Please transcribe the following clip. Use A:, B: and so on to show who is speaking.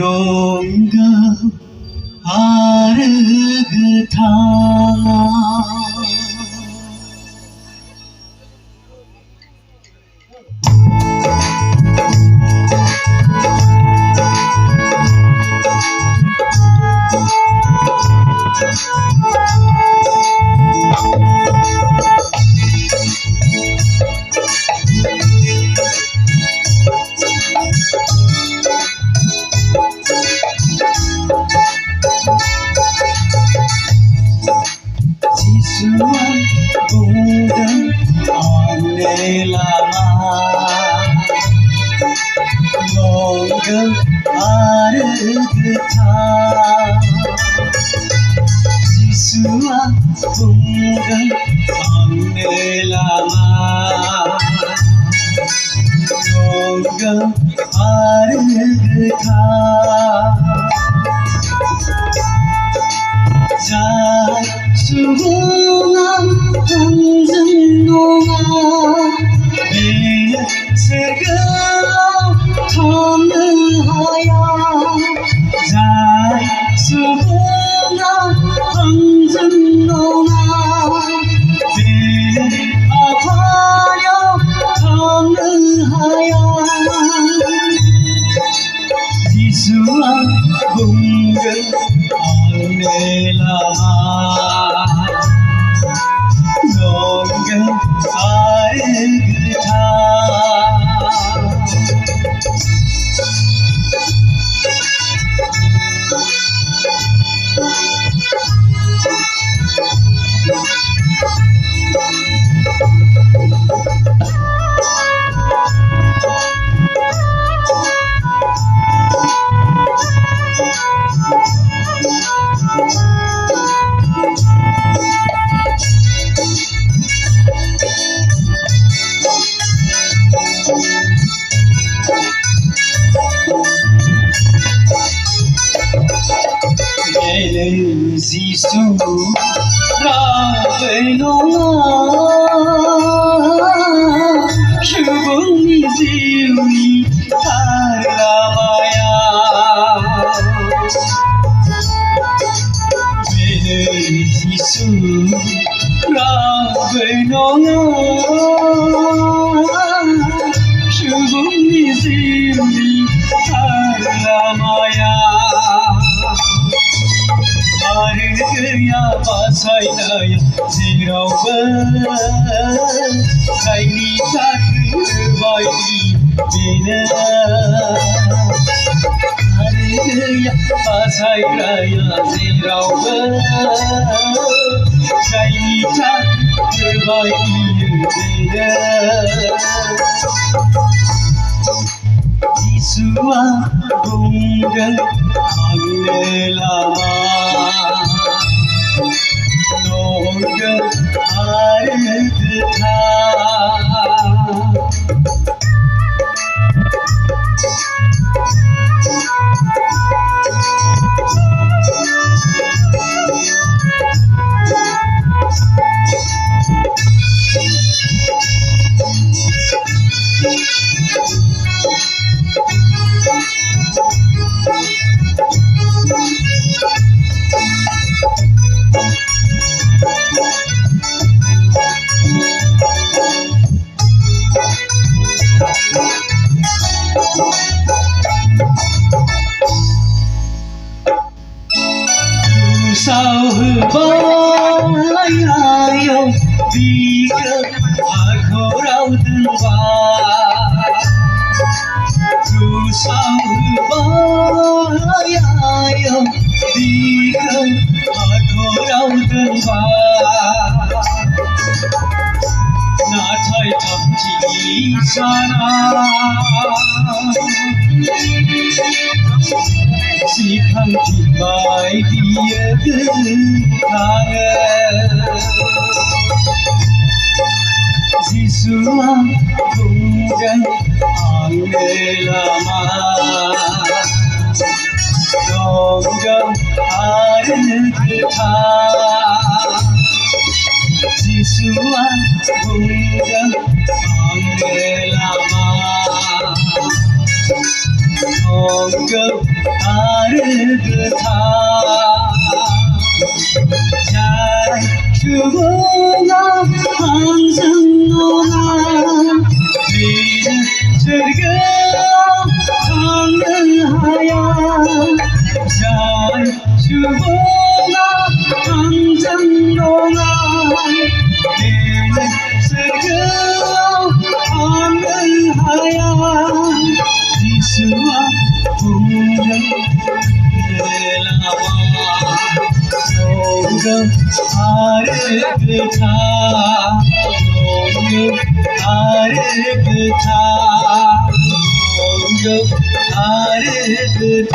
A: 농금 아르그탕아 지수와 동등 언내라마 농금 아르그탕 지수와 동등 언내라마 농금 아르그탕 수고한 한승동아 내 색으로 덤느하여 수고한 한승동아 내 아파려 덤느하여 지수와 공금 언내라마 농금 아르그탕 내는 지수라의 농아 휴분이 지우니 달라마야 내는 지수라의 농아 휴분이 지우니 달라마야 Arıya basaynaya ziraven Kayni takı vaydi bine Arıya basaynaya ziraven Kayni takı vaydi bine Jisua bungan annelama 농금 아르그탕 Sauhbayayo biga akoraudun ba Tu sauhbayayo biga akoraudun ba Natai tamji sana Sikhan tibai dia genangan Jisua bungan annelama 농금 아르그탕 Jisua bungan annelama 잘 죽어가 항상 너만 믿는 즐거운 하야 잘 죽어가 항상 너만 믿는 즐거운 하야 지수와 풍경 아르그타